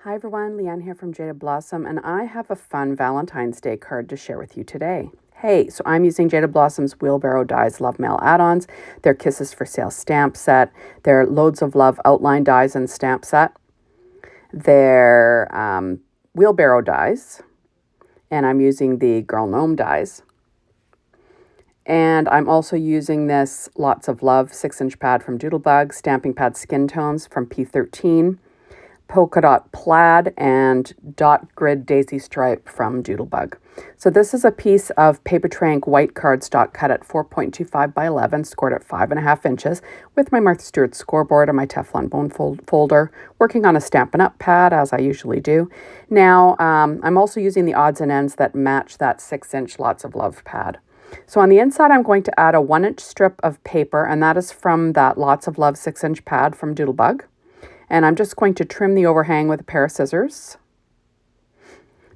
Hi everyone, Leanne here from Jaded Blossom, and I have a fun Valentine's Day card to share with you today. Hey, so I'm using Jaded Blossom's Wheelbarrow Dies Love Mail add-ons, their Kisses for Sale stamp set, their Loads of Love outline dies and stamp set, their Wheelbarrow dies, and I'm using the Girl Gnome dies. And I'm also using this Lots of Love 6-inch pad from Doodlebug, Stamping Pad Skin Tones from P13, Polka Dot Plaid, and Dot Grid Daisy Stripe from Doodlebug. So this is a piece of Paper Ink white cardstock cut at 4.25 by 11, scored at 5.5 inches, with my Martha Stewart scoreboard and my Teflon bone folder, working on a Stampin' Up! Pad, as I usually do. Now, I'm also using the odds and ends that match that 6-inch Lots of Love pad. So on the inside, I'm going to add a 1-inch strip of paper, and that is from that Lots of Love 6-inch pad from Doodlebug. And I'm just going to trim the overhang with a pair of scissors.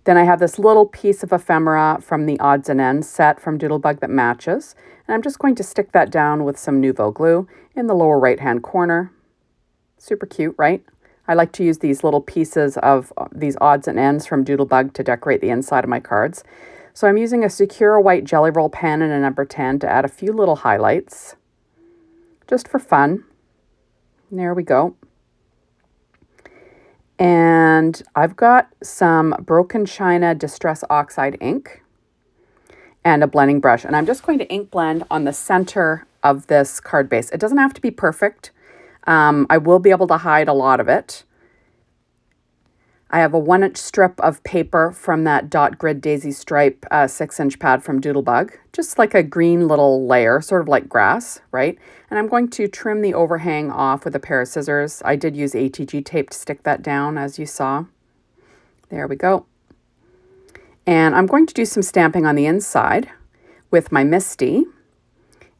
Then I have this little piece of ephemera from the odds and ends set from Doodlebug that matches. And I'm just going to stick that down with some Nuvo glue in the lower right-hand corner. Super cute, right? I like to use these little pieces of these odds and ends from Doodlebug to decorate the inside of my cards. So I'm using a secure white Jelly Roll pen and a number 10 to add a few little highlights, just for fun. And there we go. And I've got some Broken China Distress Oxide ink and a blending brush. And I'm just going to ink blend on the center of this card base. It doesn't have to be perfect. I will be able to hide a lot of it. I have a 1-inch strip of paper from that Dot Grid Daisy Stripe 6-inch pad from Doodlebug, just like a green little layer, sort of like grass, right? And I'm going to trim the overhang off with a pair of scissors. I did use ATG tape to stick that down, as you saw. There we go. And I'm going to do some stamping on the inside with my Misty.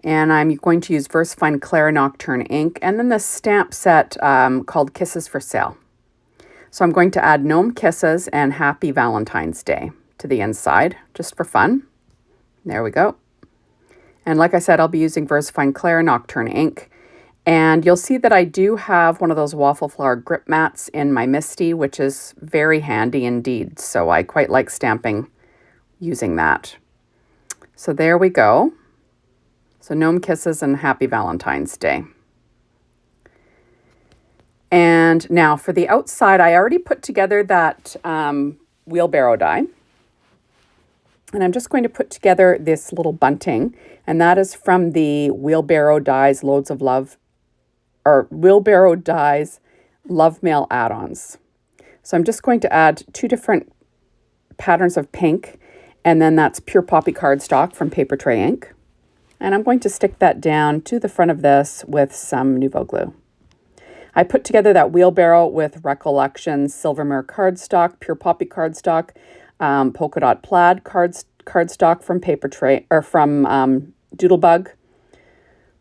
And I'm going to use VersaFine Clara Nocturne ink, and then this stamp set called Kisses for Sale. So I'm going to add Gnome Kisses and Happy Valentine's Day to the inside, just for fun. There we go. And like I said, I'll be using VersaFine Clara Nocturne ink. And you'll see that I do have one of those waffle flower grip mats in my Misty, which is very handy indeed. So I quite like stamping using that. So there we go. So Gnome Kisses and Happy Valentine's Day. And now for the outside, I already put together that wheelbarrow die. And I'm just going to put together this little bunting. And that is from the Wheelbarrow Dies Loads of Love, or Wheelbarrow Dies Love Mail add-ons. So I'm just going to add 2 different patterns of pink. And then that's Pure Poppy cardstock from Paper Ink. And I'm going to stick that down to the front of this with some Nuvo glue. I put together that wheelbarrow with Recollections Silvermere cardstock, Pure Poppy cardstock, Polka Dot Plaid cardstock from from Doodlebug,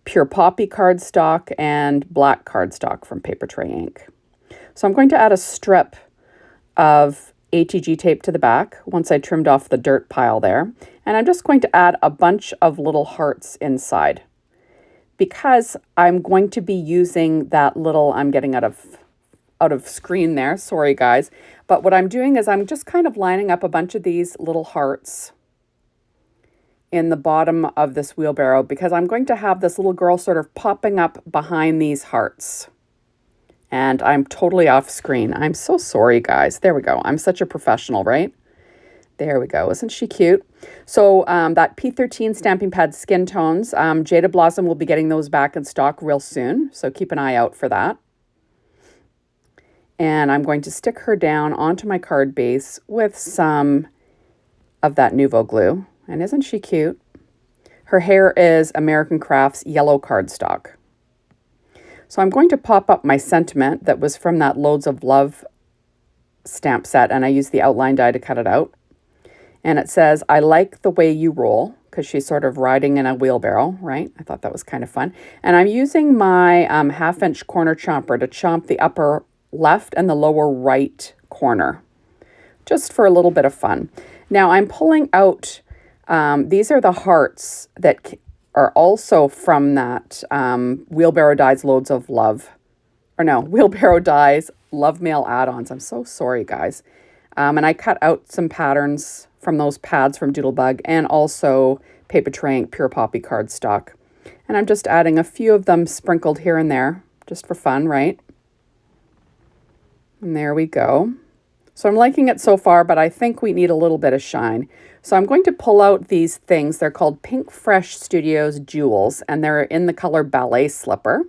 Pure Poppy cardstock, and black cardstock from Paper Ink. So I'm going to add a strip of ATG tape to the back once I trimmed off the dirt pile there, and I'm just going to add a bunch of little hearts inside. Because I'm going to be using that little, I'm getting out of screen there, sorry guys. But what I'm doing is I'm just kind of lining up a bunch of these little hearts in the bottom of this wheelbarrow, because I'm going to have this little girl sort of popping up behind these hearts. And I'm totally off screen. I'm so sorry guys. There we go. I'm such a professional, right? There we go. Isn't she cute? So that P13 Stamping Pad Skin Tones, Jaded Blossom will be getting those back in stock real soon. So keep an eye out for that. And I'm going to stick her down onto my card base with some of that Nuvo glue. And isn't she cute? Her hair is American Crafts yellow cardstock. So I'm going to pop up my sentiment that was from that Loads of Love stamp set. And I used the outline die to cut it out. And it says, I like the way you roll, because she's sort of riding in a wheelbarrow, right? I thought that was kind of fun. And I'm using my 1/2-inch corner chomper to chomp the upper left and the lower right corner, just for a little bit of fun. Now I'm pulling out, these are the hearts that are also from that Wheelbarrow Dies Loads of Love or no, Wheelbarrow Dies Love Mail add-ons. I'm so sorry, guys. And I cut out some patterns from those pads from Doodlebug and also Paper Ink Pure Poppy cardstock. And I'm just adding a few of them sprinkled here and there, just for fun, right? And there we go. So I'm liking it so far, but I think we need a little bit of shine. So I'm going to pull out these things. They're called Pink Fresh Studios Jewels, and they're in the color Ballet Slipper.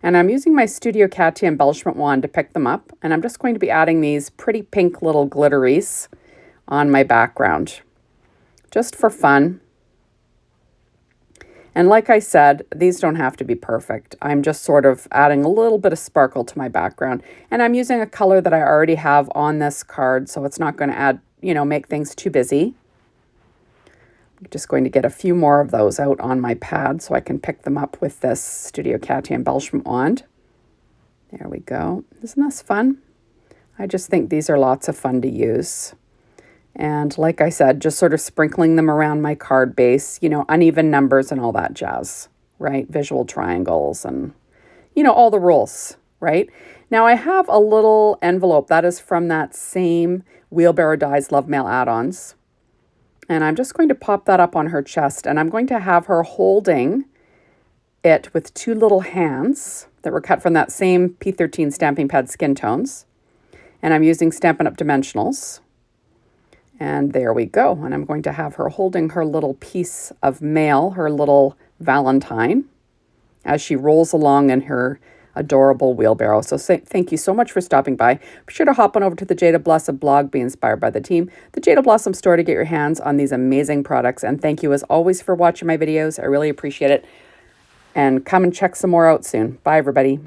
And I'm using my Studio Katia embellishment wand to pick them up. And I'm just going to be adding these pretty pink little glitteries on my background, just for fun. And like I said, these don't have to be perfect. I'm just sort of adding a little bit of sparkle to my background. And I'm using a color that I already have on this card, so it's not going to add, make things too busy. I'm just going to get a few more of those out on my pad so I can pick them up with this Studio Katia embellishment wand. There we go. Isn't this fun? I just think these are lots of fun to use. And like I said, just sort of sprinkling them around my card base, uneven numbers and all that jazz, right? Visual triangles and, all the rules, right? Now I have a little envelope that is from that same Wheelbarrow Dies Love Mail add-ons. And I'm just going to pop that up on her chest, and I'm going to have her holding it with two little hands that were cut from that same P13 Stamping Pad Skin Tones. And I'm using Stampin' Up! Dimensionals. And there we go. And I'm going to have her holding her little piece of mail, her little Valentine, as she rolls along in her adorable wheelbarrow. So thank you so much for stopping by. Be sure to hop on over to the Jada Blossom blog, be inspired by the team, the Jada Blossom store, to get your hands on these amazing products. And thank you as always for watching my videos. I really appreciate it. And come and check some more out soon. Bye, everybody.